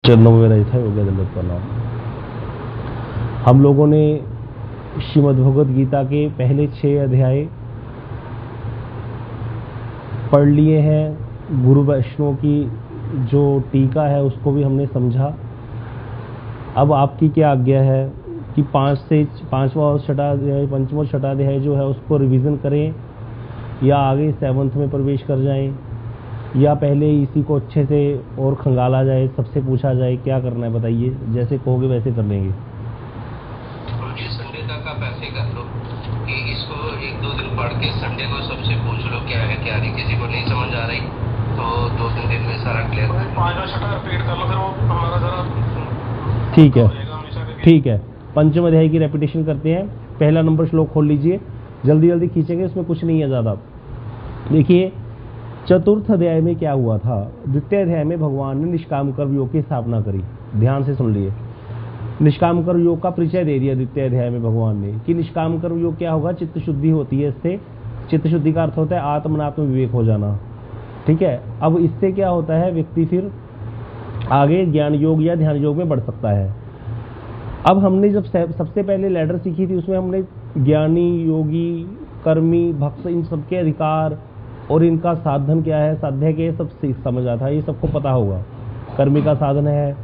चरणों में मेरा था योग्य दंडवत प्रणाम। हम लोगों ने श्रीमद् भगवद गीता के पहले 6 अध्याय पढ़ लिए हैं। गुरु वैष्णव की जो टीका है उसको भी हमने समझा। अब आपकी क्या आज्ञा है कि 5वां और 6वां अध्याय, 5वां और 6वां अध्याय जो है उसको रिवीजन करें या आगे 7th में प्रवेश कर जाएं, या पहले इसी को अच्छे से और खंगाला जाए, सबसे पूछा जाए क्या करना है बताइए। जैसे कहोगे वैसे कर लेंगे। मुझे संडे तक आप ऐसे कर लो कि इसको 1-2 दिन पढ़ के संडे को सबसे पूछ लो क्या है क्या नहीं। किसी को नहीं समझ आ रही तो 2-3 दिन में सारा क्लियर हो जाएगा। 5वां 6वां रिपीट कर लो, फिर वो हमारा जरा ठीक है, ठीक है। 5वें अध्याय की रेपिटेशन करते हैं। पहला नंबर श्लोक खोल लीजिए, जल्दी जल्दी खींचेंगे, उसमें कुछ नहीं है ज़्यादा। देखिए चतुर्थ अध्याय में क्या हुआ था। द्वितीय अध्याय में भगवान ने निष्काम कर्म योग की स्थापना करी। ध्यान से सुन लिए, निष्काम कर्म योग का परिचय दे दिया द्वितीय अध्याय में भगवान ने कि निष्काम कर्म योग क्या होगा। चित्त शुद्धि होती है इससे। चित्त शुद्धि का अर्थ होता है आत्मनात्म विवेक हो जाना। ठीक है, अब इससे क्या होता है, व्यक्ति फिर आगे ज्ञान योग या ध्यान योग में बढ़ सकता है। अब हमने जब सबसे पहले लैडर सीखी थी उसमें हमने ज्ञानी, योगी, कर्मी, भक्त, इन सबके अधिकार और इनका साधन क्या है, साध्य के सब समझा था। ये सबको पता होगा। कर्मी का साधन है,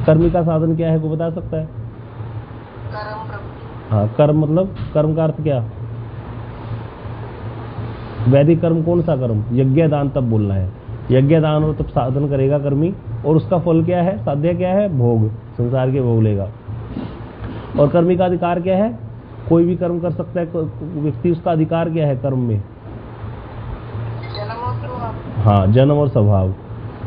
कर्मी का साधन क्या है को बता सकता है? हाँ, कर्म मतलब कर्म का अर्थ क्या? वैदिक कर्म कौन सा कर्म? यज्ञ दान तब बोलना है। यज्ञ दान और तब साधन करेगा कर्मी, और उसका फल क्या है, साध्य क्या है, भोग, संसार के भोग लेगा। और कर्मी का अधिकार क्या है? कोई भी कर्म कर सकता है व्यक्ति। उसका अधिकार क्या है कर्म में? हाँ, जन्म और स्वभाव।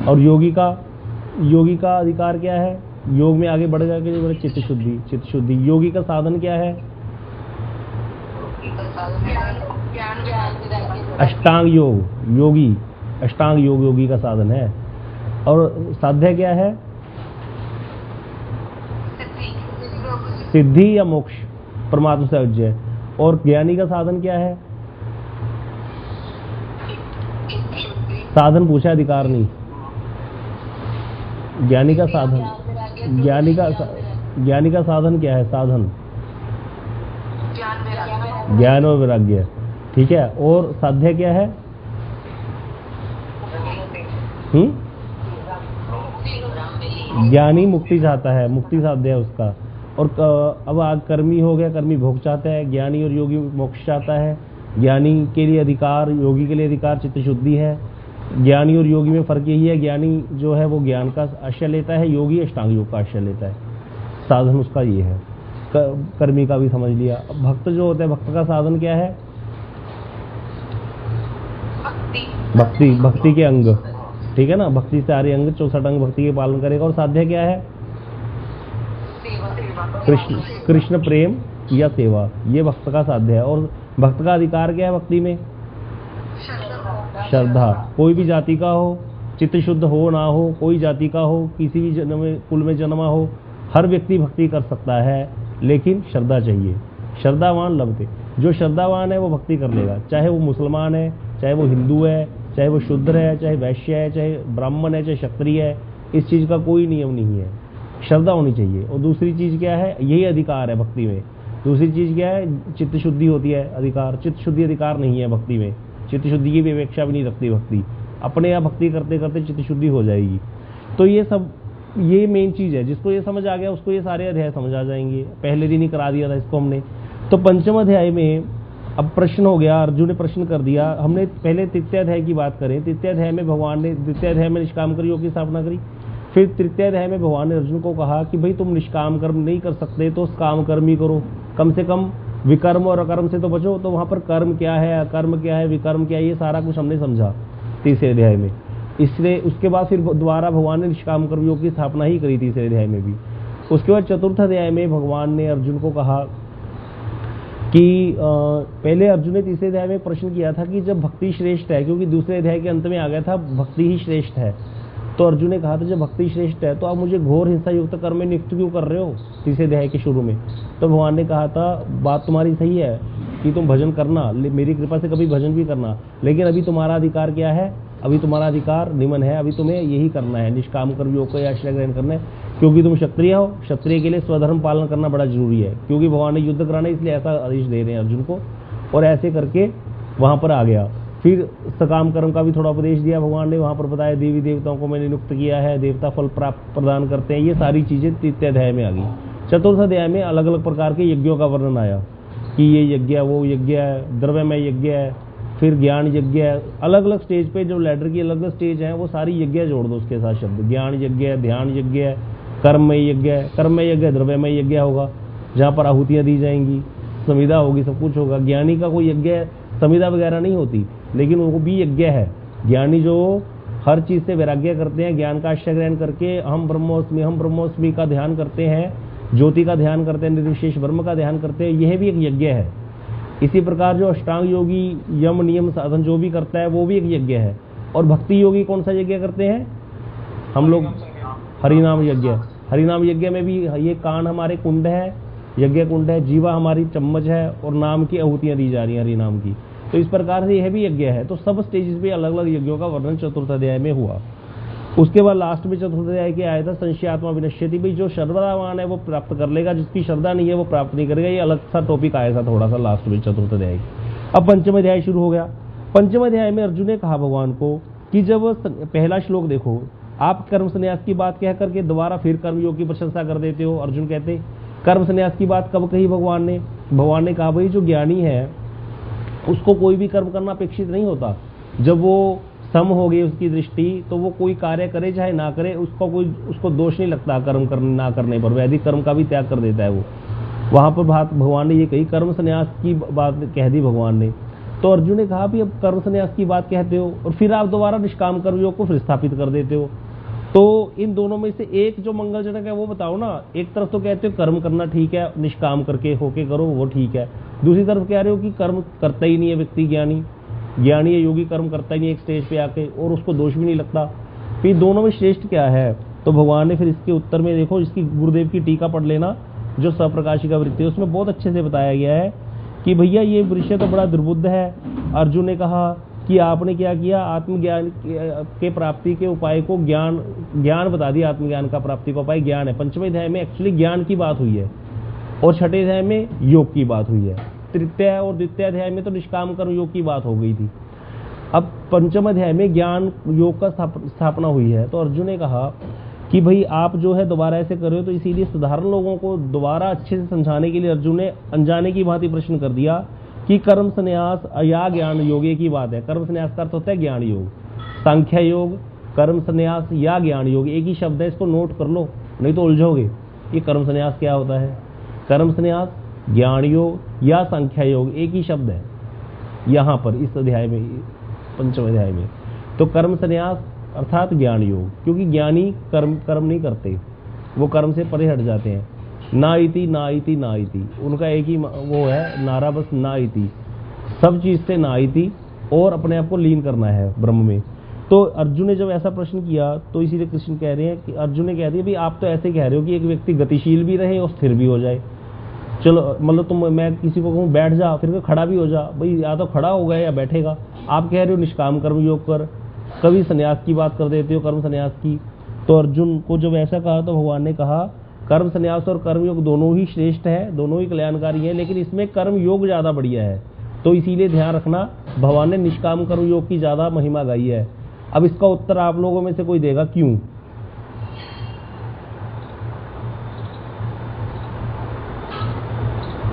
और योगी का अधिकार क्या है? योग में आगे बढ़ जाके जो चित्त शुद्धि। चित्त शुद्धि। योगी का साधन क्या है? अष्टांग योग। योगी अष्टांग योग योगी का साधन है। और साध्य क्या है? सिद्धि या मोक्ष, परमात्मा से अज्ञे। और ज्ञानी का साधन क्या है? साधन पूछा, अधिकार नहीं। ज्ञानी का साधन, ज्ञानी का साधन क्या है? साधन ज्ञान और वैराग्य। ठीक है, और साध्य क्या है? ज्ञानी मुक्ति चाहता है, मुक्ति साध्य है उसका। और अब आग कर्मी हो गया, कर्मी भोग चाहता है। ज्ञानी और योगी मोक्ष चाहता है। ज्ञानी के लिए अधिकार, योगी के लिए अधिकार चित्त शुद्धि है। ज्ञानी और योगी में फर्क यही है, ज्ञानी जो है वो ज्ञान का आश्रय लेता है, योगी अष्टांग योग का आश्रय लेता है। साधन उसका ये है। कर्मी का भी समझ लिया। भक्त जो होता है, भक्त का साधन क्या है? भक्ति, भक्ति के अंग। ठीक है ना, भक्ति से सारे अंग, 64 अंग भक्ति के पालन करेगा। और साध्य क्या है? कृष्ण प्रेम या सेवा, ये भक्त का साध्य है। और भक्त का अधिकार क्या है भक्ति में? श्रद्धा। कोई भी जाति का हो, चित्त शुद्ध हो ना हो, कोई जाति का हो, किसी भी जन्म में कुल में जन्मा हो, हर व्यक्ति भक्ति कर सकता है, लेकिन श्रद्धा चाहिए। श्रद्धावान लभते। जो श्रद्धावान है वो भक्ति कर लेगा, चाहे वो मुसलमान है, चाहे वो हिंदू है, चाहे वो शूद्र है, चाहे वैश्य है, चाहे ब्राह्मण है, चाहे क्षत्रिय है। इस चीज़ का कोई नियम नहीं है, श्रद्धा होनी चाहिए। और दूसरी चीज़ क्या है, यही अधिकार है भक्ति में। दूसरी चीज़ क्या है? चित्त शुद्धि होती है अधिकार। चित्त शुद्धि अधिकार नहीं है भक्ति में। चित्त शुद्धि की भी अपेक्षा भी नहीं रखती भक्ति। अपने आप भक्ति करते करते चित्त शुद्धि हो जाएगी। तो ये सब, ये मेन चीज़ है। जिसको ये समझ आ गया उसको ये सारे अध्याय समझ आ जाएंगे। पहले दिन ही करा दिया था इसको हमने। तो 5वें अध्याय में अब प्रश्न हो गया, अर्जुन ने प्रश्न कर दिया। हमने पहले तृतीय अध्याय की बात करें। तृतीय अध्याय में भगवान ने, द्वितीय अध्याय में निष्काम कर्म योग की स्थापना करी। फिर तृतीय अध्याय में भगवान ने अर्जुन को कहा कि भाई तुम निष्काम कर्म नहीं कर सकते तो काम कर्म ही करो, कम से कम विकर्म और अकर्म से तो बचो। तो वहाँ पर कर्म क्या है, अकर्म क्या है, विकर्म क्या है, ये सारा कुछ हमने समझा तीसरे अध्याय में। इसलिए उसके बाद फिर दोबारा भगवान ने निष्काम कर्म योग की स्थापना ही करी तीसरे अध्याय में भी। उसके बाद चतुर्थ अध्याय में भगवान ने अर्जुन को कहा कि पहले अर्जुन ने तीसरे अध्याय में प्रश्न किया था कि जब भक्ति श्रेष्ठ है, क्योंकि दूसरे अध्याय के अंत में आ गया था भक्ति ही श्रेष्ठ है, तो अर्जुन ने कहा था जब भक्ति श्रेष्ठ है तो आप मुझे घोर हिंसा युक्त कर्म में नियुक्त क्यों कर रहे हो तीसरे अध्याय के शुरू में। तो भगवान ने कहा था बात तुम्हारी सही है कि तुम भजन करना, मेरी कृपा से कभी भजन भी करना, लेकिन अभी तुम्हारा अधिकार क्या है? अभी तुम्हारा अधिकार निमन है, अभी तुम्हें यही करना है, निष्काम कर्म योग का आश्रय ग्रहण करना है, क्योंकि तुम क्षत्रिय हो। क्षत्रिय के लिए स्वधर्म पालन करना बड़ा जरूरी है, क्योंकि भगवान ने युद्ध कराना, इसलिए ऐसा आदेश दे रहे हैं अर्जुन को। और ऐसे करके वहां पर आ गया। फिर सकाम कर्म का भी थोड़ा उपदेश दिया भगवान ने, वहां पर बताया देवी देवताओं को मैंने नियुक्त किया है, देवता फल प्राप्त प्रदान करते हैं। ये सारी चीजें तृतीय अध्याय में आ गई। चतुर्थ अध्याय में अलग अलग प्रकार के यज्ञों का वर्णन आया कि ये यज्ञ है, वो यज्ञ है, द्रव्यमय यज्ञ है, फिर ज्ञान यज्ञ है। अलग अलग स्टेज पे जो लैडर की अलग अलग स्टेज है, वो सारी यज्ञ जोड़ दो उसके साथ शब्द। ज्ञान यज्ञ है, ध्यान यज्ञ है, कर्ममय यज्ञ है। कर्ममय यज्ञ द्रव्यमय यज्ञ होगा, जहाँ पर आहुतियाँ दी जाएंगी, संविदा होगी, सब कुछ होगा। ज्ञानी का कोई यज्ञ संविदा वगैरह नहीं होती, लेकिन वो भी यज्ञ है। ज्ञानी जो हर चीज से वैराग्य करते हैं, ज्ञान का आश्रय ग्रहण करके हम ब्रह्मोस्मि का ध्यान करते हैं, ज्योति का ध्यान करते हैं, निर्विशेष ब्रह्म का ध्यान करते हैं, यह भी एक यज्ञ है। इसी प्रकार जो अष्टांग योगी यम नियम साधन जो भी करता है, वो भी एक यज्ञ है। और भक्ति योगी कौन सा यज्ञ करते हैं? हम लोग हरिनाम यज्ञ। हरिनाम यज्ञ में भी ये कान हमारे कुंड है, यज्ञ कुंड है, जीवा हमारी चम्मच है, और नाम की आहुतियां दी जा रही हैं हरिनाम की। तो इस प्रकार से यह भी यज्ञ है। तो सब स्टेजेस पे अलग अलग यज्ञों का वर्णन चतुर्थ अध्याय में हुआ। उसके बाद लास्ट में चतुर्थ अध्याय के आया था संशयात्मा विनश्यति। भाई जो श्रद्धावान है वो प्राप्त कर लेगा, जिसकी श्रद्धा नहीं है वो प्राप्त नहीं करेगा। ये अलग सा टॉपिक आया था थोड़ा सा लास्ट में चतुर्थ अध्याय। अब पंचम अध्याय शुरू हो गया। पंचम अध्याय में अर्जुन ने कहा भगवान को कि जब पहला श्लोक देखो, आप कर्म संन्यास की बात कह करके दोबारा फिर कर्मयोग की प्रशंसा कर देते हो। अर्जुन कहते कर्म संन्यास की बात कब कही भगवान ने? भगवान ने कहा भाई जो ज्ञानी है उसको कोई भी कर्म करना अपेक्षित नहीं होता। जब वो सम हो गई उसकी दृष्टि, तो वो कोई कार्य करे चाहे ना करे, उसको दोष नहीं लगता कर्म ना करने पर। वैदिक कर्म का भी त्याग कर देता है वो। वहां पर बात भगवान ने ये कही, कर्म संन्यास की बात कह दी भगवान ने। तो अर्जुन ने कहा भी अब कर्म संन्यास की बात कहते हो और फिर आप दोबारा निष्काम कर्म योग को फिर स्थापित कर देते हो। तो इन दोनों में से एक जो मंगलजनक है वो बताओ ना। एक तरफ तो कहते हो कर्म करना ठीक है, निष्काम करके होके करो वो ठीक है। दूसरी तरफ कह रहे हो कि कर्म करता ही नहीं है व्यक्ति, ज्ञानी या योगी कर्म करता ही नहीं एक स्टेज पे आके, और उसको दोष भी नहीं लगता। फिर दोनों में श्रेष्ठ क्या है? तो भगवान ने फिर इसके उत्तर में देखो, इसकी गुरुदेव की टीका पढ़ लेना जो सप्रकाशिका वृत्ति है, उसमें बहुत अच्छे से बताया गया है कि भैया ये विषय तो बड़ा दुर्बुद्ध है। अर्जुन ने कहा कि आपने क्या किया, आत्मज्ञान के प्राप्ति के उपाय को ज्ञान बता दिया। आत्मज्ञान का प्राप्ति का उपाय ज्ञान है। पंचवें अध्याय में एक्चुअली ज्ञान की बात हुई है और छठे अध्याय में योग की बात हुई है। तृतीय और द्वितीय अध्याय में तो निष्काम कर्म योग की बात हो गई थी। अब पंचम अध्याय में ज्ञान योग का स्थापना हुई है। तो अर्जुन ने कहा कि भाई आप जो है दोबारा ऐसे कर रहे हो, तो इसीलिए साधारण लोगों को दोबारा अच्छे से समझाने के लिए अर्जुन ने अनजाने की भांति प्रश्न कर दिया कि कर्म संन्यास या ज्ञान योग एक ही बात है। कर्म संन्यास का अर्थ होता है ज्ञान योग, सांख्य योग, कर्म संन्यास या ज्ञान योग एक ही शब्द है। इसको नोट कर लो, नहीं तो उलझोगे। ये कर्म संन्यास क्या होता है? कर्म संन्यास, ज्ञान योग या संख्या योग एक ही शब्द है यहाँ पर इस अध्याय में, पंचम अध्याय में। तो कर्म संन्यास अर्थात ज्ञान योग, क्योंकि ज्ञानी कर्म नहीं करते, वो कर्म से परे हट जाते हैं। ना इति उनका एक ही वो है नारा, बस ना इति, सब चीज से ना इति, और अपने आप को लीन करना है ब्रह्म में। तो अर्जुन ने जब ऐसा प्रश्न किया तो इसीलिए कृष्ण कह रहे हैं कि अर्जुन ने कह दिया भाई आप तो ऐसे कह रहे हो कि एक व्यक्ति गतिशील भी रहे और स्थिर भी हो जाए। चलो मतलब मैं किसी को कहूँ बैठ जा, फिर खड़ा भी हो जा, भाई या तो खड़ा होगा या बैठेगा। आप कह रहे हो निष्काम कर्म योग कर, कभी संन्यास की बात कर देते हो, कर्म संन्यास की। तो अर्जुन को जब ऐसा कहा तो भगवान ने कहा कर्म संन्यास और कर्म योग दोनों ही श्रेष्ठ है, दोनों ही कल्याणकारी है, लेकिन इसमें कर्म योग ज्यादा बढ़िया है। तो इसीलिए ध्यान रखना, भगवान ने निष्काम कर्म योग की ज्यादा महिमा गाई है। अब इसका उत्तर आप लोगों में से कोई देगा, क्यों?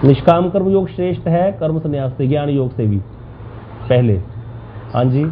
निष्काम कर्म योग श्रेष्ठ है कर्म संन्यास से, ज्ञान योग से भी पहले। हाँ जी,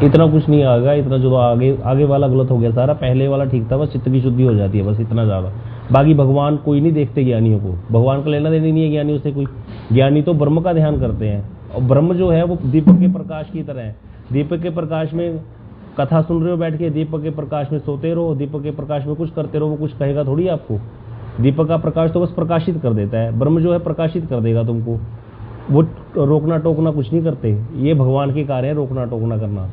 इतना कुछ नहीं आएगा, इतना जो आगे वाला गलत हो गया सारा, पहले वाला ठीक था, बस चित्त की शुद्धि हो जाती है, बस इतना ज्यादा। बाकी भगवान कोई नहीं देखते ज्ञानियों को, भगवान का लेना देना नहीं है ज्ञानियों से कोई। ज्ञानी तो ब्रह्म का ध्यान करते हैं, और ब्रह्म जो है वो दीपक के प्रकाश की तरह है। दीपक के प्रकाश में कथा सुन रहे हो बैठ के, दीपक के प्रकाश में सोते रहो, दीपक के प्रकाश में कुछ करते रहो, वो कुछ कहेगा थोड़ी आपको। दीपक का प्रकाश तो बस प्रकाशित कर देता है, ब्रह्म जो है प्रकाशित कर देगा तुमको। वो रोकना टोकना कुछ नहीं करते, ये भगवान के कार्य है रोकना टोकना करना।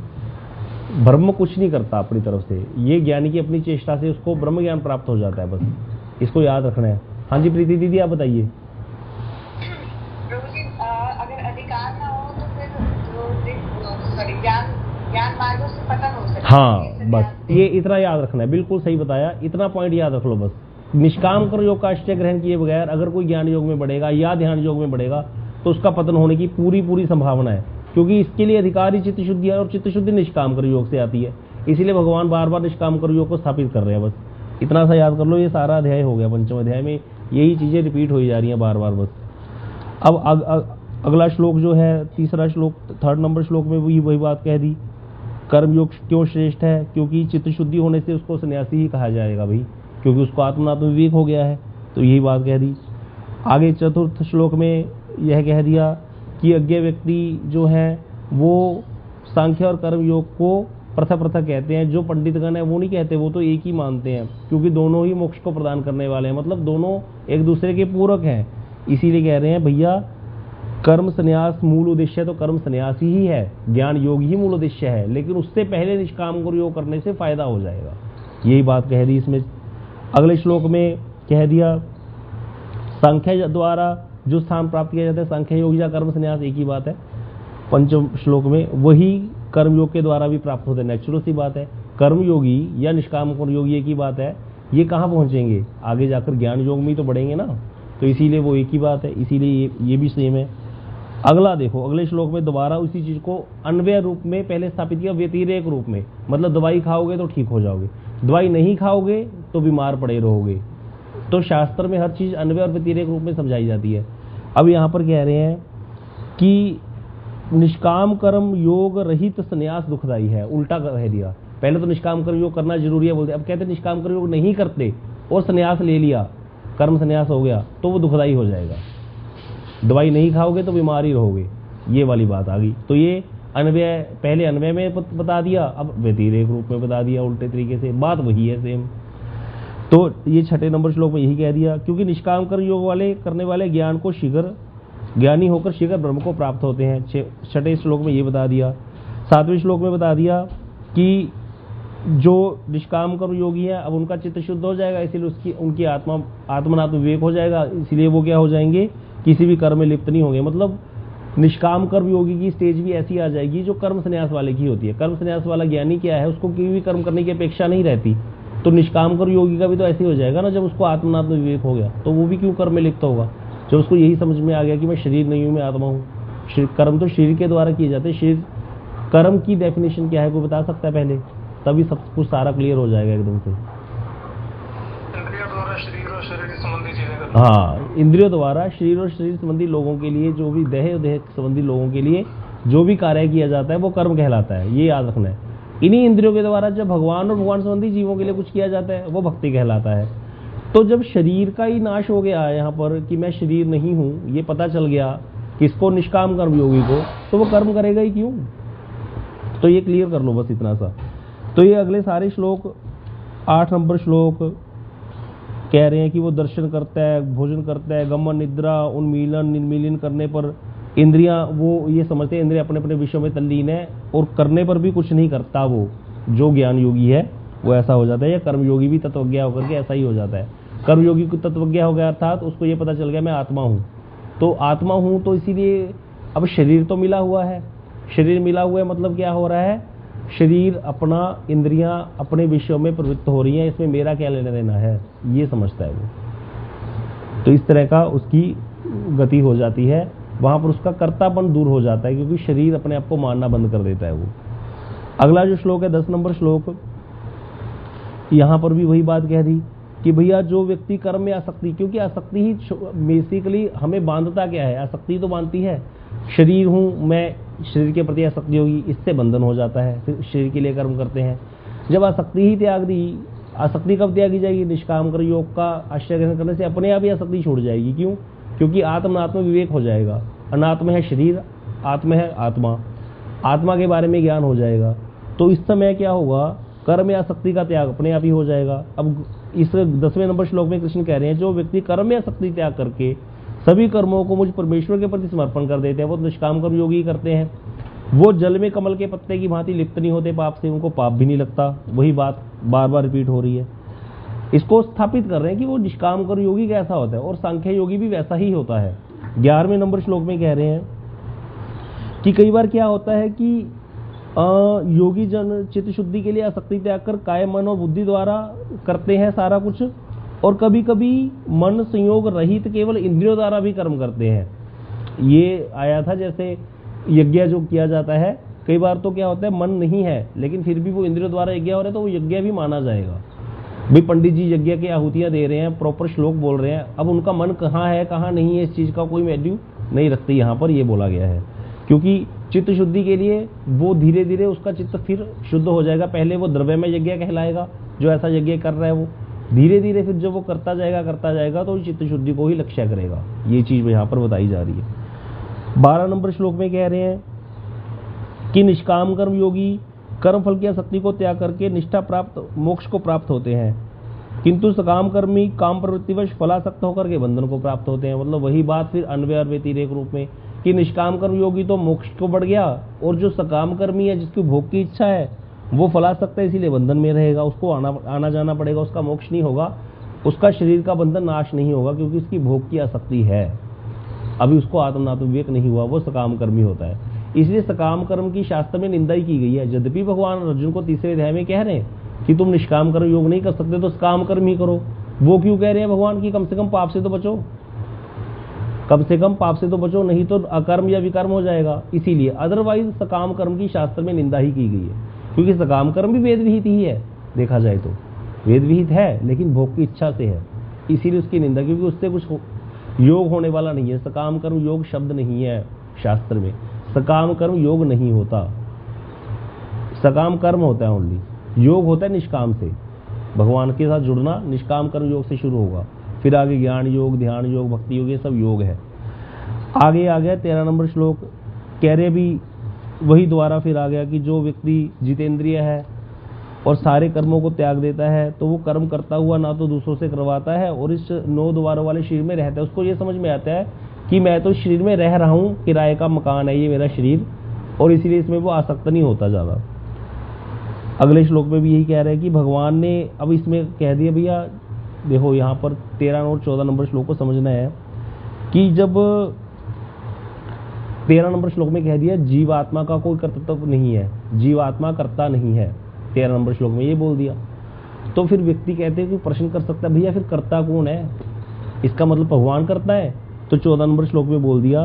ब्रह्म कुछ नहीं करता अपनी तरफ से, ये ज्ञानी की अपनी चेष्टा से उसको ब्रह्म ज्ञान प्राप्त हो जाता है, बस इसको याद रखना है। हाँ जी प्रीति दीदी आप बताइए। प्रभु जी, अगर अधिकार ना हो तो फिर जो ज्ञान मार्गों से पतन हो सकता है। हाँ बस ये इतना याद रखना है, बिल्कुल सही बताया, इतना पॉइंट याद रख लो बस। निष्काम कर्म योग का आश्रय ग्रहण किए बगैर अगर कोई ज्ञान योग में बढ़ेगा या ध्यान योग में बढ़ेगा तो उसका पतन होने की पूरी संभावना है, क्योंकि इसके लिए अधिकारी चित्त शुद्धि है और चित्त शुद्धि निष्काम कर्म योग से आती है। इसीलिए भगवान बार बार निष्काम कर्म योग को स्थापित कर रहे हैं। बस इतना सा याद कर लो, ये सारा अध्याय हो गया। पंचम अध्याय में यही चीजें रिपीट हो जा रही हैं बार बार बस। अब अगला श्लोक जो है, तीसरा श्लोक, 3rd नंबर श्लोक में वही बात कह दी। कर्मयोग क्यों श्रेष्ठ है? क्योंकि चित्त शुद्धि होने से उसको सन्यासी ही कहा जाएगा भाई, क्योंकि उसको आत्मनात्म विवेक हो गया है, तो यही बात कह दी। आगे 4th श्लोक में यह कह दिया कि अज्ञ व्यक्ति जो है वो सांख्य और कर्म योग को पृथक कहते हैं। जो पंडितगण है वो नहीं कहते, वो तो एक ही मानते हैं, क्योंकि दोनों ही मोक्ष को प्रदान करने वाले हैं, मतलब दोनों एक दूसरे के पूरक हैं। इसीलिए कह रहे हैं भैया कर्म संन्यास मूल उद्देश्य तो कर्म संन्यास ही है, ज्ञान योग ही मूल उद्देश्य है, लेकिन उससे पहले निष्काम कर्म योग करने से फायदा हो जाएगा। यही बात कह दी इसमें। अगले श्लोक में कह दिया सांख्य द्वारा जो स्थान प्राप्त किया जाता है, सांख्य योग या कर्म संन्यास एक ही बात है। 5वें श्लोक में वही कर्म योग के द्वारा भी प्राप्त होते हैं, नेचुरल सी बात है। कर्म योगी या निष्काम कर्म योगी एक ही बात है। ये कहाँ पहुंचेंगे? आगे जाकर ज्ञान योग में ही तो बढ़ेंगे ना, तो इसीलिए वो एक ही बात है, इसीलिए ये भी सेम है। अगला देखो, अगले श्लोक में दोबारा उसी चीज को अन्वय रूप में पहले स्थापित किया, व्यतिरेक रूप में, मतलब दवाई खाओगे तो ठीक हो जाओगे, दवाई नहीं खाओगे तो बीमार पड़े रहोगे। तो शास्त्र में हर चीज अन्वय और व्यतिरेक रूप में समझाई जाती है। अब यहाँ पर कह रहे हैं कि निष्काम कर्म योग रहित संन्यास दुखदाई है, उल्टा कह दिया। पहले तो निष्काम कर्म योग करना जरूरी है बोलते, अब कहते निष्काम कर्म योग नहीं करते और संन्यास ले लिया, कर्म संन्यास हो गया तो वो दुखदाई हो जाएगा। दवाई नहीं खाओगे तो बीमार ही रहोगे, ये वाली बात आ गई। तो ये अन्वय, पहले अन्वय में बता दिया, अब व्यतिरेक रूप में बता दिया, उल्टे तरीके से, बात वही है सेम। तो ये 6ठे नंबर श्लोक में यही कह दिया, क्योंकि निष्काम कर्म योग वाले करने वाले ज्ञान को शीघ्र ज्ञानी होकर शीघ्र ब्रह्म को प्राप्त होते हैं। 6ठे श्लोक में ये बता दिया। 7वें श्लोक में बता दिया कि जो निष्काम कर्म योगी है अब उनका चित्त शुद्ध हो जाएगा, इसीलिए उनकी आत्मनात्म विवेक हो जाएगा, इसीलिए वो क्या हो जाएंगे, किसी भी कर्म में लिप्त नहीं होंगे। मतलब निष्काम कर्म योगी की स्टेज भी ऐसी आ जाएगी जो कर्म संन्यास वाले की होती है। कर्म संन्यास वाला ज्ञानी क्या है, उसको कोई भी कर्म करने की अपेक्षा नहीं रहती। तो निष्काम कर्म योगी का भी तो ऐसे ही हो जाएगा ना, जब उसको आत्मनात्म विवेक हो गया तो वो भी क्यों कर्म में लिप्त होगा, जब उसको यही समझ में आ गया कि मैं शरीर नहीं हूं, मैं आत्मा हूं। कर्म तो शरीर के द्वारा किए जाते हैं। शरीर कर्म की डेफिनेशन क्या है कोई बता सकता है पहले? तभी सब कुछ सारा क्लियर हो जाएगा एकदम से। इंद्रियों द्वारा शरीर और शरीर संबंधी चीजें करना। हाँ, इंद्रियों द्वारा शरीर और शरीर संबंधी लोगों के लिए, जो भी देह और देह संबंधी लोगों के लिए जो भी कार्य किया जाता है वो कर्म कहलाता है, ये याद रखना है। इन्हीं इंद्रियों के द्वारा जब भगवान और भगवान संबंधी जीवों के लिए कुछ किया जाता है वो भक्ति कहलाता है। तो जब शरीर का ही नाश हो गया यहाँ पर कि मैं शरीर नहीं हूं, ये पता चल गया किसको, निष्काम कर्म योगी को, तो वो कर्म करेगा ही क्यों। तो ये क्लियर कर लो बस इतना सा। तो ये अगले सारे श्लोक, 8 नंबर श्लोक कह रहे हैं कि वो दर्शन करता है, भोजन करता है, गमन निद्रा उन्मीलन निर्मीलन करने पर इंद्रियां, वो ये समझते हैं इंद्रियां अपने अपने विषयों में तल्लीन है और करने पर भी कुछ नहीं करता। वो जो ज्ञान योगी है वो ऐसा हो जाता है, या कर्म योगी भी तत्वज्ञ होकर के ऐसा ही हो जाता है। कर्म योगी को तत्वज्ञ हो गया अर्थात उसको ये पता चल गया मैं आत्मा हूँ, तो आत्मा हूँ, तो इसीलिए अब शरीर तो मिला हुआ है, शरीर मिला हुआ है मतलब क्या हो रहा है, शरीर अपना, इंद्रियां अपने विषयों में प्रवृत्त हो रही हैं, इसमें मेरा क्या लेना देना है, ये समझता है वो। तो इस तरह का उसकी गति हो जाती है, वहां पर उसका कर्तापन दूर हो जाता है, क्योंकि शरीर अपने आप को मानना बंद कर देता है वो। अगला जो श्लोक है 10 नंबर श्लोक, यहां पर भी वही बात कह दी कि भैया जो व्यक्ति कर्म में आसक्ति, क्योंकि आसक्ति ही बेसिकली हमें बांधता क्या है, आसक्ति तो बांधती है। शरीर हूं मैं, शरीर के प्रति आसक्ति होगी, इससे बंधन हो जाता है, फिर शरीर के लिए कर्म करते हैं। जब आसक्ति ही त्याग दी, आसक्ति कब त्यागी जाएगी, निष्काम कर्म योग का आश्रय ग्रहण करने से अपने आप ही आसक्ति छूट जाएगी। क्यों? क्योंकि आत्म विवेक हो जाएगा। अनात्म है शरीर, आत्म है आत्मा, आत्मा के बारे में ज्ञान हो जाएगा। तो इस समय क्या होगा, कर्म या आसक्ति का त्याग अपने आप ही हो जाएगा। अब इस 10वें नंबर श्लोक में कृष्ण कह रहे हैं जो व्यक्ति कर्म या आसक्ति त्याग करके सभी कर्मों को मुझ परमेश्वर के प्रति समर्पण कर देते हैं, वो निष्काम कर्म योगी करते हैं। वो जल में कमल के पत्ते की भांति लिप्त नहीं होते पाप से, उनको पाप भी नहीं लगता। वही बात बार बार रिपीट हो रही है। इसको स्थापित कर रहे हैं कि वो निष्काम कर्म योगी कैसा होता है, और सांख्य योगी भी वैसा ही होता है। 11वें नंबर श्लोक में कह रहे हैं कि कई बार क्या होता है कि योगी जन चित्त शुद्धि के लिए आसक्ति त्याग कर काय मन और बुद्धि द्वारा करते हैं सारा कुछ, और कभी कभी मन संयोग रहित केवल इंद्रियों द्वारा भी कर्म करते हैं। ये आया था जैसे यज्ञ जो किया जाता है, कई बार तो क्या होता है मन नहीं है लेकिन फिर भी वो इंद्रियों द्वारा यज्ञ हो रहा है, तो वो यज्ञ भी माना जाएगा। भाई पंडित जी यज्ञ की आहुतियां दे रहे हैं, प्रॉपर श्लोक बोल रहे हैं, अब उनका मन कहाँ है कहाँ नहीं है इस चीज का कोई वैल्यू नहीं रखती। यहाँ पर ये बोला गया है क्योंकि चित्त शुद्धि के लिए वो धीरे धीरे उसका चित्त फिर शुद्ध हो जाएगा। पहले वो द्रव्यमय यज्ञ कहलाएगा, जो ऐसा यज्ञ कर रहा है वो धीरे धीरे फिर जब वो करता जाएगा तो चित्त शुद्धि को ही लक्ष्य करेगा। ये चीज यहाँ पर बताई जा रही है। 12 नंबर श्लोक में कह रहे हैं कि निष्काम कर्म योगी कर्म फल की आसक्ति को त्याग करके निष्ठा प्राप्त मोक्ष को प्राप्त होते हैं, किंतु सकाम कर्मी काम प्रवृत्तिवश फलासक्त होकर के बंधन को प्राप्त होते हैं। मतलब वही बात फिर अन्वय और व्यतिरेक रूप में कि निष्काम कर्म योगी तो मोक्ष को बढ़ गया, और जो सकाम कर्मी है जिसकी भोग की इच्छा है वो फलासक्त है, इसीलिए बंधन में रहेगा, उसको आना जाना पड़ेगा, उसका मोक्ष नहीं होगा, उसका शरीर का बंधन नाश नहीं होगा क्योंकि उसकी भोग की आसक्ति है, अभी उसको आत्मनात्म विवेक नहीं हुआ, वो सकाम कर्मी होता है। इसलिए सकाम कर्म की शास्त्र में निंदा ही की गई है। यद्यपि भगवान अर्जुन को 3रे अध्याय में कह रहे हैं कि तुम निष्काम कर्म योग नहीं कर सकते तो सकाम कर्म ही करो, वो क्यों कह रहे हैं भगवान की कम से कम पाप से तो बचो, कम से कम पाप से तो बचो, नहीं तो अकर्म या विकर्म हो जाएगा। इसीलिए अदरवाइज सकाम कर्म की शास्त्र में निंदा ही की गई है, क्योंकि सकाम कर्म भी वेद विहित ही है, देखा जाए तो वेद विहित है लेकिन भोग की इच्छा से है, इसीलिए उसकी निंदा, क्योंकि उससे कुछ योग होने वाला नहीं है। सकाम कर्म योग शब्द नहीं है शास्त्र में, सकाम कर्म योग नहीं होता, सकाम कर्म होता है ओनली, योग होता है निष्काम से, भगवान के साथ जुड़ना निष्काम कर्म योग से शुरू होगा, फिर आगे ज्ञान योग, ध्यान योग, भक्ति योग, ये सब योग है। आगे आ गया 13 नंबर श्लोक, कह रहे भी वही द्वारा फिर आ गया कि जो व्यक्ति जितेंद्रिय है और सारे कर्मों को त्याग देता है तो वो कर्म करता हुआ ना तो दूसरों से करवाता है और इस 9 द्वारों वाले शरीर में रहता है। उसको ये समझ में आता है कि मैं तो शरीर में रह रहा हूँ, किराए का मकान है ये मेरा शरीर, और इसीलिए इसमें वो आसक्त नहीं होता ज़्यादा। अगले श्लोक में भी यही कह रहे हैं कि भगवान ने अब इसमें कह दिया, भैया देखो यहाँ पर 13 और 14 नंबर श्लोक को समझना है कि जब 13 नंबर श्लोक में कह दिया जीवात्मा का कोई कर्तव्य नहीं है, जीवात्मा करता नहीं है, 13 नंबर श्लोक में ये बोल दिया, तो फिर व्यक्ति कहते हैं कि प्रश्न कर सकता है भैया फिर करता कौन है, इसका मतलब भगवान करता है। तो 14 नंबर श्लोक में बोल दिया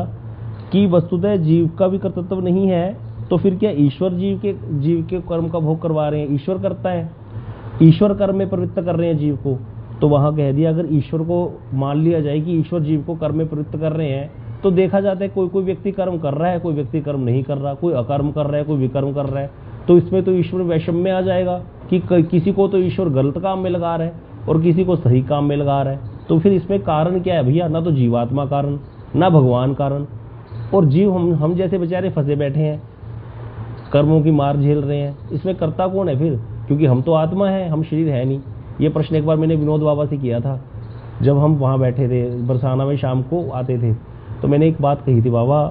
कि वस्तुतः जीव का भी कर्तव्य नहीं है, तो फिर क्या ईश्वर जीव के कर्म का भोग करवा रहे हैं, ईश्वर करता है, ईश्वर कर्म में प्रवृत्त कर रहे हैं जीव को। तो वहां कह दिया अगर ईश्वर को मान लिया जाए कि ईश्वर जीव को कर्म में प्रवृत्त कर रहे हैं, तो देखा जाता है कोई कोई व्यक्ति कर्म कर रहा है, कोई व्यक्ति कर्म नहीं कर रहा, कोई अकर्म कर रहा है, कोई विकर्म कर रहा है, तो इसमें तो ईश्वर वैषम्य में आ जाएगा कि किसी को तो ईश्वर गलत काम में लगा रहा है और किसी को सही काम में लगा रहा है। तो फिर इसमें कारण क्या है भैया, ना तो जीवात्मा कारण ना भगवान कारण, और जीव हम जैसे बेचारे फंसे बैठे हैं, कर्मों की मार झेल रहे हैं, इसमें करता कौन है फिर, क्योंकि हम तो आत्मा है, हम शरीर है नहीं। ये प्रश्न एक बार मैंने विनोद बाबा से किया था, जब हम वहाँ बैठे थे बरसाना में, शाम को आते थे, तो मैंने एक बात कही थी, बाबा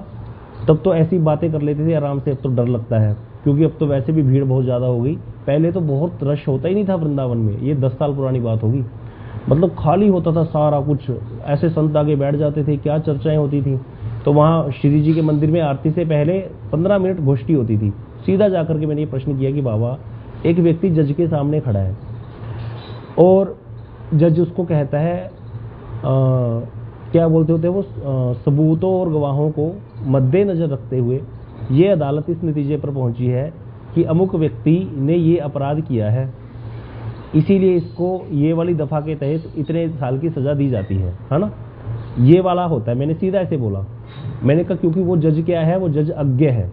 तब तो ऐसी बातें कर लेते थे आराम से, अब तो डर लगता है क्योंकि अब तो वैसे भी भीड़ बहुत ज़्यादा हो गई, पहले तो बहुत रश होता ही नहीं था वृंदावन में, ये 10 साल पुरानी बात होगी, मतलब खाली होता था सारा कुछ, ऐसे संत आगे बैठ जाते थे, क्या चर्चाएं होती थी। तो वहाँ श्री जी के मंदिर में आरती से पहले 15 मिनट गोष्ठी होती थी। सीधा जाकर के मैंने ये प्रश्न किया कि बाबा एक व्यक्ति जज के सामने खड़ा है और जज उसको कहता है क्या बोलते होते वो सबूतों और गवाहों को मद्देनजर रखते हुए ये अदालत इस नतीजे पर पहुंची है कि अमुक व्यक्ति ने ये अपराध किया है, इसीलिए इसको ये वाली दफा के तहत इतने साल की सजा दी जाती है ना, ये वाला होता है। मैंने सीधा ऐसे बोला, मैंने कहा क्योंकि वो जज क्या है, वो जज अज्ञ है,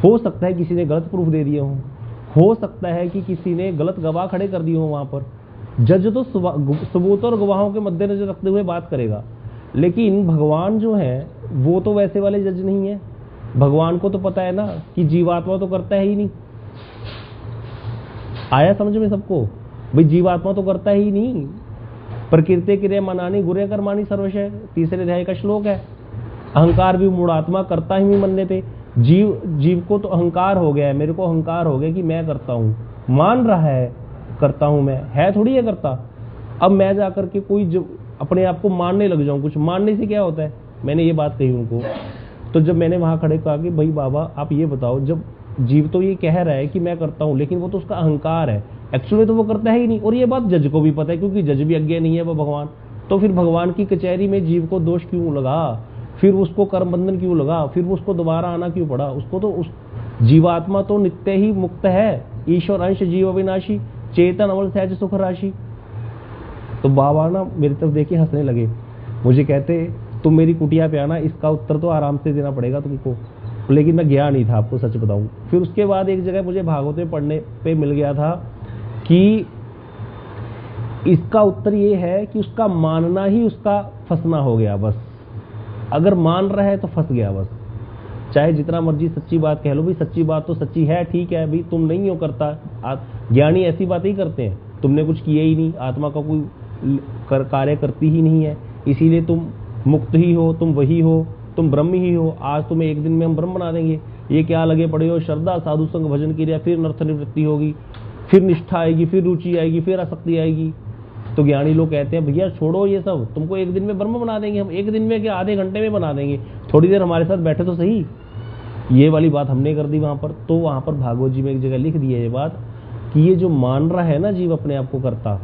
हो सकता है किसी ने गलत प्रूफ दे दिए हों, हो सकता है कि किसी ने गलत गवाह खड़े कर दिए हों वहां पर। जज तो सबूत और गवाहों के मद्देनजर रखते हुए बात करेगा, लेकिन भगवान जो है वो तो वैसे वाले जज नहीं है। भगवान को तो पता है ना कि जीवात्मा तो करता है ही नहीं, आया समझ में सबको, भाई जीवात्मा तो करता ही नहीं, प्रकृति क्रिया मनानी गुरे कर्माणी सर्वशः, 3रे अध्याय का श्लोक है। अहंकार भी मूढ़ात्मा करता ही मन्यते, जीव को तो अहंकार हो गया है, मेरे को अहंकार हो गया कि मैं करता हूँ, मान रहा है करता हूँ मैं, है थोड़ी है करता। अब मैं जाकर के कोई जो अपने आप को मानने लग जाऊं, कुछ मानने से क्या होता है, मैंने ये बात कही उनको। तो जब मैंने वहां खड़े कहा कि भाई बाबा आप ये बताओ, जब जीव तो ये कह रहा है कि मैं करता हूं, लेकिन वो तो उसका अहंकार है, एक्चुअली तो वो करता है ही नहीं। और ये बात जज को भी पता है, क्योंकि जज भी अज्ञे नहीं है वो भगवान। तो फिर भगवान की कचहरी में जीव को दोष क्यों लगा, फिर उसको कर्म बंधन क्यों लगा, फिर उसको दोबारा आना क्यों पड़ा। उसको तो उस जीवात्मा तो नित्य ही मुक्त है, ईश्वर अंश जीव अविनाशी, चेतन अमल सहज सुख राशि। तो बाबा ना मेरी तरफ देखे हंसने लगे, मुझे कहते तुम मेरी कुटिया पे आना, इसका उत्तर तो आराम से देना पड़ेगा तुमको। लेकिन मैं गया नहीं था, आपको सच बताऊं। फिर उसके बाद एक जगह मुझे भागवत में पढ़ने पे मिल गया था कि इसका उत्तर ये है कि उसका मानना ही उसका फंसना हो गया। बस अगर मान रहा है तो फंस गया बस, चाहे जितना मर्जी सच्ची बात कह लो, भाई सच्ची बात तो सच्ची है, ठीक है भाई, तुम नहीं हो करता। ज्ञानी ऐसी बातें ही करते हैं, तुमने कुछ किया ही नहीं, आत्मा का कोई कार्य करती ही नहीं है, इसीलिए तुम मुक्त ही हो, तुम वही हो, तुम ब्रह्म ही हो, आज तुम्हें एक दिन में हम ब्रह्म बना देंगे। ये क्या लगे पड़े हो, श्रद्धा साधु संग भजन क्रिया, फिर नर्थ निवृत्ति होगी, फिर निष्ठा आएगी, फिर रुचि आएगी, फिर आसक्ति आएगी। तो ज्ञानी लोग कहते हैं भैया छोड़ो ये सब, तुमको एक दिन में ब्रह्म बना देंगे हम। एक दिन में क्या, आधे घंटे में बना देंगे, थोड़ी देर हमारे साथ बैठे तो सही। ये वाली बात हमने कर दी वहां पर। तो वहां पर भागवत जी में एक जगह लिख दी है ये बात कि ये जो मान रहा है ना जीव अपने आप को करता,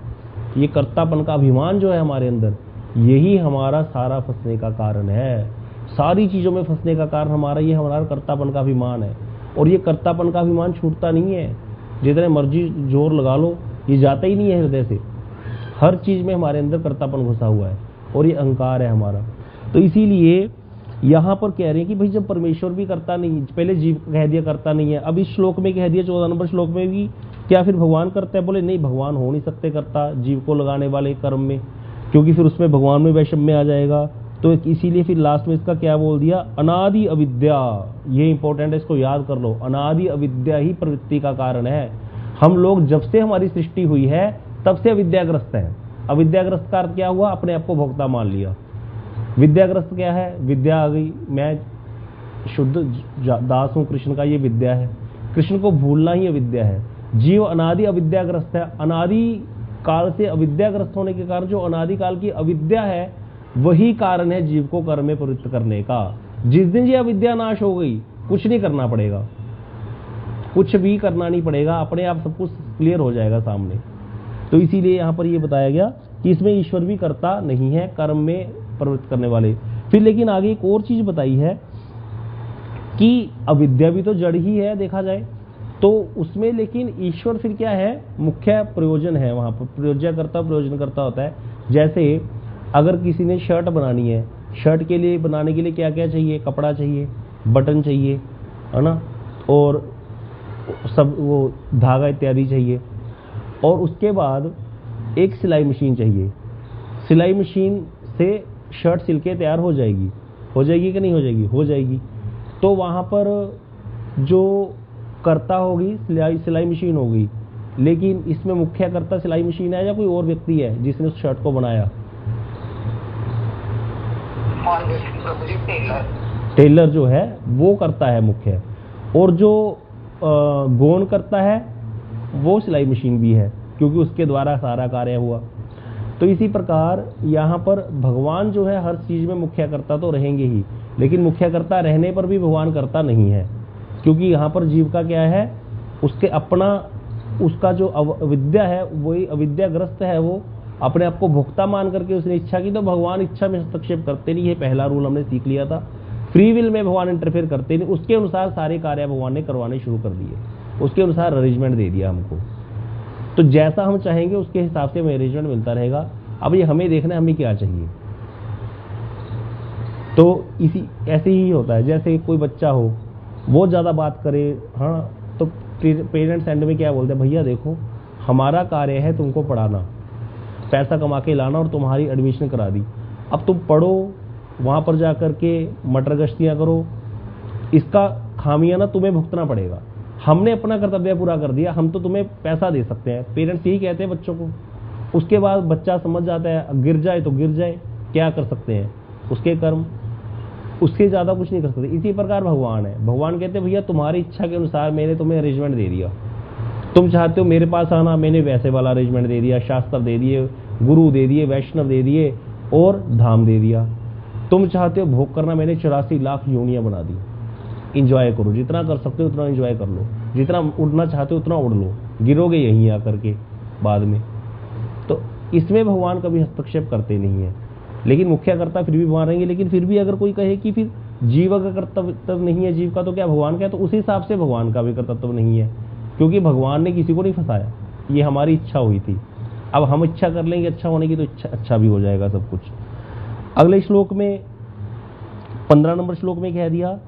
ये कर्तापन का अभिमान जो है हमारे अंदर, यही हमारा सारा फंसने का कारण है। सारी चीजों में फंसने का कारण हमारा ये हमारा कर्तापन का अभिमान है। और ये कर्तापन का अभिमान छूटता नहीं है, जितने मर्जी जोर लगा लो ये जाता ही नहीं है हृदय से। हर चीज में हमारे अंदर कर्तापन घुसा हुआ है और ये अहंकार है हमारा। तो इसीलिए यहाँ पर कह रहे हैं कि भाई जब परमेश्वर भी करता नहीं, पहले जीव कह दिया करता नहीं है, अब इस श्लोक में कह दिया 14 नंबर श्लोक में भी क्या फिर भगवान करता है? बोले नहीं, भगवान हो नहीं सकते करता जीव को लगाने वाले कर्म में, क्योंकि फिर उसमें भगवान में वैषम्य आ जाएगा। तो इसीलिए फिर लास्ट में इसका क्या बोल दिया, अनादि अविद्या। ये इंपॉर्टेंट है, इसको याद कर लो। अनादि अविद्या ही प्रवृत्ति का कारण है। हम लोग जब से हमारी सृष्टि हुई है तब से अविद्याग्रस्त है। अविद्याग्रस्त का अर्थ क्या हुआ, अपने आप को भोक्ता मान लिया। विद्याग्रस्त क्या है, विद्या आ गई, मैं शुद्ध दास हूं कृष्ण का, ये विद्या है। कृष्ण को भूलना ही अविद्या है। जीव अनादि अविद्याग्रस्त है। अनादि काल से अविद्याग्रस्त होने के कारण जो अनादि काल की अविद्या है वही कारण है जीव को कर्म में प्रवृत्त करने का। जिस दिन ये अविद्या नाश हो गई, कुछ नहीं करना पड़ेगा, कुछ भी करना नहीं पड़ेगा, अपने आप सब कुछ क्लियर हो जाएगा सामने। तो इसीलिए यहां पर यह बताया गया कि इसमें ईश्वर भी करता नहीं है, कर्म में प्रवृत्त करने वाले। फिर लेकिन आगे एक और चीज बताई है कि अविद्या भी तो जड़ ही है देखा जाए तो, उसमें लेकिन ईश्वर फिर क्या है, मुख्य प्रयोजन है। वहां पर प्रयोज्यकर्ता प्रयोजनकर्ता होता है। जैसे अगर किसी ने शर्ट बनानी है, शर्ट के लिए बनाने के लिए क्या क्या चाहिए, कपड़ा चाहिए, बटन चाहिए, है ना, और सब वो धागा इत्यादि चाहिए, और उसके बाद एक सिलाई मशीन चाहिए। सिलाई मशीन से शर्ट सिल के तैयार हो जाएगी कि नहीं हो जाएगी? हो जाएगी। तो वहां पर जो कर्ता होगी सिलाई मशीन होगी, लेकिन इसमें मुख्य कर्ता सिलाई मशीन है या कोई और व्यक्ति है जिसने उस शर्ट को बनाया? टेलर जो है वो करता है मुख्य, और जो गौन करता है वो सिलाई मशीन भी है, क्योंकि उसके द्वारा सारा कार्य हुआ। तो इसी प्रकार यहाँ पर भगवान जो है हर चीज में मुख्य कर्ता तो रहेंगे ही, लेकिन मुख्य कर्ता रहने पर भी भगवान करता नहीं है, क्योंकि यहाँ पर जीव का क्या है, उसके अपना उसका जो अविद्या है वही अविद्याग्रस्त है, वो अपने आप को भोक्ता मान करके उसने इच्छा की। तो भगवान इच्छा में हस्तक्षेप करते नहीं है, पहला रूल हमने सीख लिया था। फ्री विल में भगवान इंटरफेयर करते नहीं, उसके अनुसार सारे कार्य भगवान ने करवाने शुरू कर दिए, उसके अनुसार अरेंजमेंट दे दिया हमको। तो जैसा हम चाहेंगे उसके हिसाब से हमें अरेंजमेंट मिलता रहेगा। अब ये हमें देखना है हमें क्या चाहिए। तो इसी ऐसे ही होता है, जैसे कोई बच्चा हो वो ज्यादा बात करे, हाँ, तो पेरेंट्स एंड में क्या बोलते हैं, भैया देखो हमारा कार्य है तुमको पढ़ाना, पैसा कमा के लाना और तुम्हारी एडमिशन करा दी, अब तुम पढ़ो, वहां पर जाकर के मटर गश्तियां करो, इसका खामियां ना तुम्हें भुगतना पड़ेगा। हमने अपना कर्तव्य पूरा कर दिया, हम तो तुम्हें पैसा दे सकते हैं, पेरेंट्स यही कहते हैं बच्चों को। उसके बाद बच्चा समझ जाता है, गिर जाए तो गिर जाए, क्या कर सकते हैं, उसके कर्म। उसके ज़्यादा कुछ नहीं कर सकते। इसी प्रकार भगवान है, भगवान कहते हैं भैया तुम्हारी इच्छा के अनुसार मैंने तुम्हें अरेंजमेंट दे दिया, तुम चाहते हो मेरे पास आना, मैंने वैसे वाला अरेंजमेंट दे दिया, शास्त्र दे दिए, गुरु दे दिए, वैष्णव दे दिए और धाम दे दिया। तुम चाहते हो भोग करना, मैंने 84 लाख योनियां बना दी। इंजॉय करो, जितना कर सकते हो उतना इंजॉय कर लो, जितना उड़ना चाहते हो उतना उड़ लो, गिरोगे यहीं आकर के बाद में। तो इसमें भगवान कभी हस्तक्षेप करते नहीं है, लेकिन मुख्य कर्ता फिर भी भगवान रहेंगे। लेकिन फिर भी अगर कोई कहे कि फिर जीव का कर्तव्य नहीं है जीव का, तो क्या भगवान का है? तो उसी हिसाब से भगवान का भी कर्तव्य नहीं है, क्योंकि भगवान ने किसी को नहीं फंसाया, ये हमारी इच्छा हुई थी। अब हम इच्छा कर लेंगे अच्छा होने की, तो अच्छा भी हो जाएगा सब कुछ। अगले श्लोक में 15 नंबर श्लोक में कह दिया,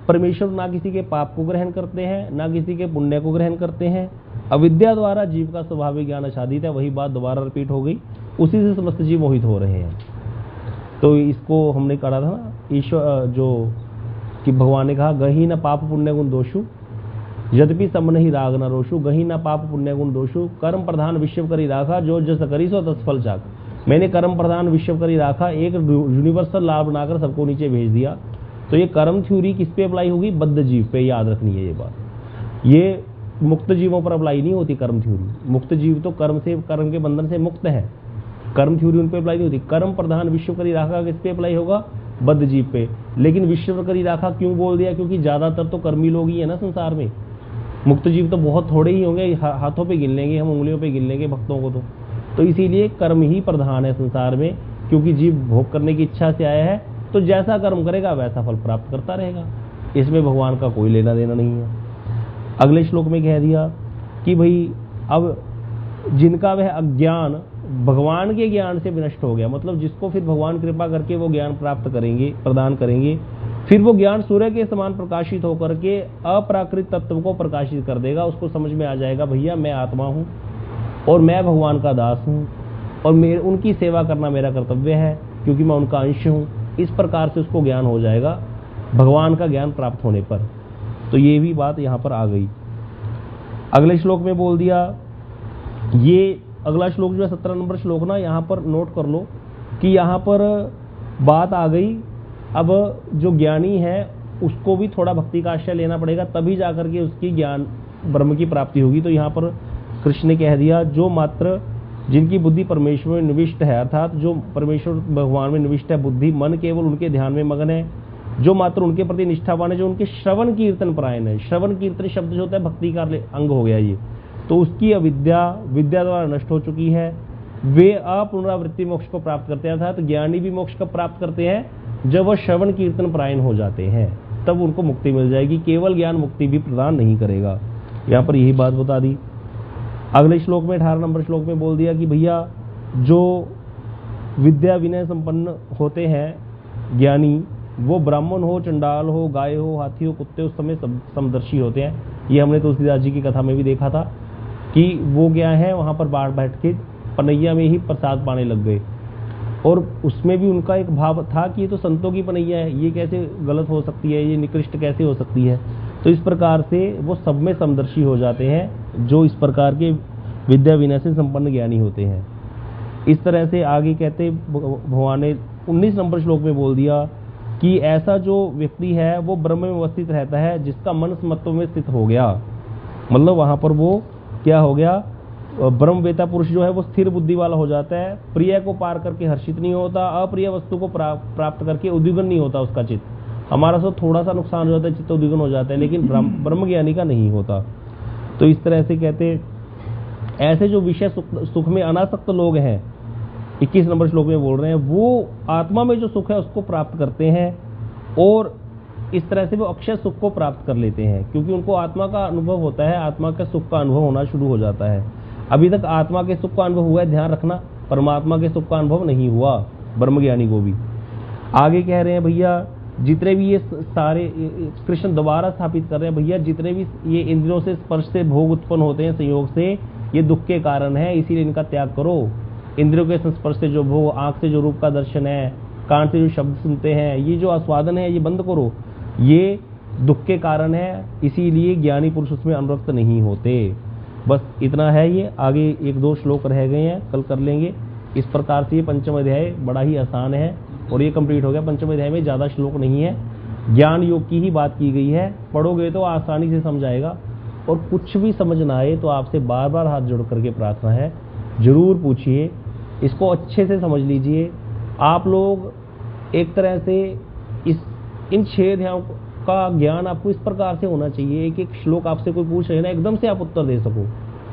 परमेश्वर ना किसी के पाप को ग्रहण करते हैं, ना किसी के पुण्य को ग्रहण करते हैं। अविद्या द्वारा जीव का स्वाभाविक ज्ञान आच्छादित है। वही बात दोबारा रिपीट हो गई, उसी से समस्त जीव मोहित हो रहे हैं। तो इसको हमने कहा था ना, ईश्वर जो कि भगवान ने कहा, गही न पाप पुण्य गुण दोषु यद्यपि सम नहीं राग न रोषु, गही न पाप पुण्य गुण दोषु, कर्म प्रधान विश्व करी राखा, जो जस करी सो तस फल चाक। मैंने कर्म प्रधान विश्व करी राखा, एक यूनिवर्सल लाभ बनाकर सबको नीचे भेज दिया। तो ये कर्म थ्योरी किस पे अप्लाई होगी? बद्ध जीव पे, याद रखनी है ये बात। ये मुक्त जीवों पर अप्लाई नहीं होती कर्म थ्योरी। मुक्त जीव तो कर्म के बंधन से मुक्त है, कर्म थ्योरी उन पे अप्लाई नहीं होती। कर्म प्रधान विश्व करी राखा किस पे अप्लाई होगा? बद्ध जीव पे। लेकिन विश्व करी राखा क्यों बोल दिया? क्योंकि ज्यादातर तो कर्मी लोग ही है ना संसार में, मुक्त जीव तो बहुत थोड़े ही होंगे, हाथों पे गिन लेंगे हम, उंगलियों पे गिन लेंगे भक्तों को। तो इसीलिए कर्म ही प्रधान है संसार में, क्योंकि जीव भोग करने की इच्छा से आया है, तो जैसा कर्म करेगा वैसा फल प्राप्त करता रहेगा। इसमें भगवान का कोई लेना देना नहीं है। अगले श्लोक में कह दिया कि भाई अब जिनका वह अज्ञान भगवान के ज्ञान से विनष्ट हो गया, मतलब जिसको फिर भगवान कृपा करके वो ज्ञान प्राप्त करेंगे, प्रदान करेंगे, फिर वो ज्ञान सूर्य के समान प्रकाशित होकर के अपराकृत तत्व को प्रकाशित कर देगा। उसको समझ में आ जाएगा भैया मैं आत्मा हूँ और मैं भगवान का दास हूँ और उनकी सेवा करना मेरा कर्तव्य है, क्योंकि मैं उनका अंश हूँ। इस प्रकार से उसको ज्ञान हो जाएगा भगवान का ज्ञान प्राप्त होने पर। तो ये भी बात यहाँ पर आ गई। अगले श्लोक में बोल दिया, ये अगला श्लोक जो है 17 नंबर श्लोक ना, यहाँ पर नोट कर लो कि यहाँ पर बात आ गई। अब जो ज्ञानी है उसको भी थोड़ा भक्ति का आश्रय लेना पड़ेगा, तभी जाकर के उसकी ज्ञान ब्रह्म की प्राप्ति होगी। तो यहाँ पर कृष्ण ने कह दिया, जो मात्र जिनकी बुद्धि परमेश्वर में निविष्ट है, अर्थात जो परमेश्वर भगवान में निविष्ट है बुद्धि, मन केवल उनके ध्यान में मगन है, जो मात्र उनके प्रति निष्ठावान है, जो उनके श्रवण कीर्तन परायण है। श्रवण कीर्तन शब्द जो होता है भक्ति का अंग हो गया ये, तो उसकी अविद्या विद्या द्वारा नष्ट हो चुकी है। वे अपुनरावृत्ति मोक्ष को प्राप्त करते हैं, अर्थात ज्ञानी भी मोक्ष कब प्राप्त करते हैं? जब वह श्रवण कीर्तन परायण हो जाते हैं, तब उनको मुक्ति मिल जाएगी। केवल ज्ञान मुक्ति भी प्रदान नहीं करेगा। यहाँ पर यही बात बता दी। अगले श्लोक में 18 नंबर श्लोक में बोल दिया कि भैया जो विद्या विनय संपन्न होते हैं ज्ञानी, वो ब्राह्मण हो, चंडाल हो, गाय हो, हाथी हो, कुत्ते, उस समय समदर्शी होते हैं। ये हमने तुलसीदास जी की कथा में भी देखा था कि वो क्या है, वहाँ पर बाढ़ बैठ के पनैया में ही प्रसाद पाने लग गए, और उसमें भी उनका एक भाव था कि ये तो संतों की पनैया है, ये कैसे गलत हो सकती है, ये निकृष्ट कैसे हो सकती है। तो इस प्रकार से वो सब में समदर्शी हो जाते हैं, जो इस प्रकार के विद्या विनय से संपन्न ज्ञानी होते हैं। इस तरह से आगे कहते भगवान ने 19 नंबर श्लोक में बोल दिया कि ऐसा जो व्यक्ति है वो ब्रह्म में अवस्थित रहता है, जिसका मन समत्व में स्थित हो गया। मतलब वहां पर वो क्या हो गया, ब्रह्मवेता पुरुष जो है वो स्थिर बुद्धि वाला हो जाता है। प्रिय को पार करके हर्षित नहीं होता, अप्रिय वस्तु को प्राप्त करके उद्विग्न नहीं होता उसका चित्त। हमारा सब थोड़ा सा नुकसान हो जाता है, चित्त उद्विग्न हो जाता है, लेकिन ब्रह्म ज्ञानी का नहीं होता। तो इस तरह से कहते ऐसे जो विषय सुख में अनासक्त लोग हैं, 21 नंबर श्लोक में बोल रहे हैं, वो आत्मा में जो सुख है उसको प्राप्त करते हैं, और इस तरह से वो अक्षय सुख को प्राप्त कर लेते हैं, क्योंकि उनको आत्मा का अनुभव होता है, आत्मा का सुख का अनुभव होना शुरू हो जाता है। अभी तक आत्मा के सुख का अनुभव हुआ है, ध्यान रखना, परमात्मा के सुख का अनुभव नहीं हुआ ब्रह्मज्ञानी को भी। आगे कह रहे हैं भैया जितने भी ये सारे, कृष्ण दोबारा स्थापित कर रहे हैं भैया, जितने भी ये इंद्रियों से स्पर्श से भोग उत्पन्न होते हैं संयोग से, ये दुख के कारण है, इसीलिए इनका त्याग करो। इंद्रियों के संस्पर्श से जो भोग, आंख से जो रूप का दर्शन है, कान से जो शब्द सुनते हैं, ये जो आस्वादन है, ये बंद करो, ये दुख के कारण है, इसीलिए ज्ञानी पुरुष उसमें अनुरक्त नहीं होते। बस इतना है ये। आगे 1-2 श्लोक रह गए हैं, कल कर लेंगे। इस प्रकार से ये पंचम अध्याय बड़ा ही आसान है, और ये कंप्लीट हो गया। पंचम अध्याय में ज़्यादा श्लोक नहीं है, ज्ञान योग की ही बात की गई है। पढ़ोगे तो आसानी से समझ आएगा। और कुछ भी समझ ना आए तो आपसे बार बार हाथ जोड़ करके प्रार्थना है, जरूर पूछिए, इसको अच्छे से समझ लीजिए। आप लोग एक तरह से इन 6 अध्यायों का ज्ञान आपको इस प्रकार से होना चाहिए, एक एक श्लोक आपसे कोई पूछ रहे हैं ना, एकदम से आप उत्तर दे सको,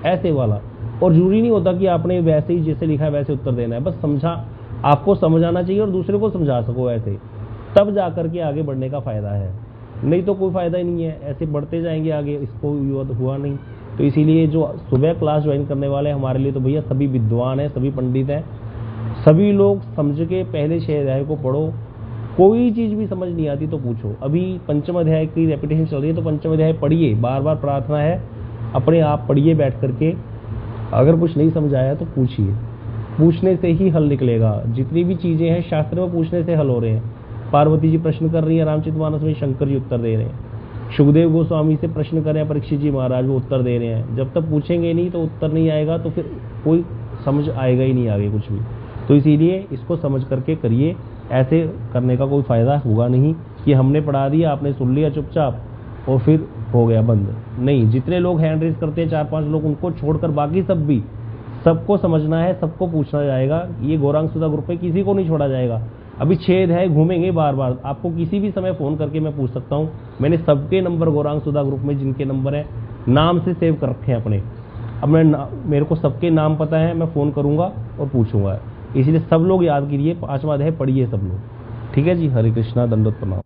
ऐसे वाला। और जरूरी नहीं होता कि आपने वैसे ही जैसे लिखा है वैसे उत्तर देना है, बस आपको समझ आना चाहिए और दूसरे को समझा सको ऐसे, तब जा करके आगे बढ़ने का फायदा है। नहीं तो कोई फायदा ही नहीं है, ऐसे बढ़ते जाएंगे आगे, इसको हुआ नहीं। तो इसीलिए जो सुबह क्लास ज्वाइन करने वाले हैं हमारे लिए तो भैया सभी विद्वान हैं, सभी पंडित हैं, सभी लोग समझ के पहले 6 अध्याय को पढ़ो। कोई चीज भी समझ नहीं आती तो पूछो। अभी पंचम अध्याय की रेपिटेशन चल रही है तो पंचम अध्याय पढ़िए, बार बार प्रार्थना है, अपने आप पढ़िए बैठ करके। अगर कुछ नहीं समझ आया तो पूछिए, पूछने से ही हल निकलेगा। जितनी भी चीजें हैं शास्त्र में पूछने से हल हो रहे हैं। पार्वती जी प्रश्न कर रही है रामचरितमानस में, शंकर जी उत्तर दे रहे हैं। सुखदेव गोस्वामी से प्रश्न कर रहे हैं परीक्षित जी महाराज, वो उत्तर दे रहे हैं। जब तक पूछेंगे नहीं तो उत्तर नहीं आएगा, तो फिर कोई समझ आएगा ही नहीं आगे कुछ भी। तो इसीलिए इसको समझ करके करिए, ऐसे करने का कोई फायदा होगा नहीं कि हमने पढ़ा दिया, आपने सुन लिया चुपचाप और फिर हो गया बंद। नहीं, जितने लोग हैंड रेज करते हैं 4-5 लोग, उनको छोड़कर बाकी सब भी, सबको समझना है, सबको पूछना जाएगा। ये गौरांग सुधा ग्रुप में किसी को नहीं छोड़ा जाएगा। अभी 6 है, घूमेंगे बार बार। आपको किसी भी समय फोन करके मैं पूछ सकता हूँ। मैंने सबके नंबर गौरांग सुधा ग्रुप में जिनके नंबर है नाम से सेव कर रखे हैं अपने। अब मेरे को सबके नाम पता है, मैं फोन करूंगा और पूछूंगा। इसलिए सब लोग याद कीजिए, 5वां अध्याय पढ़िए सब लोग। ठीक है जी, हरे कृष्णा, दंडवत प्रणाम।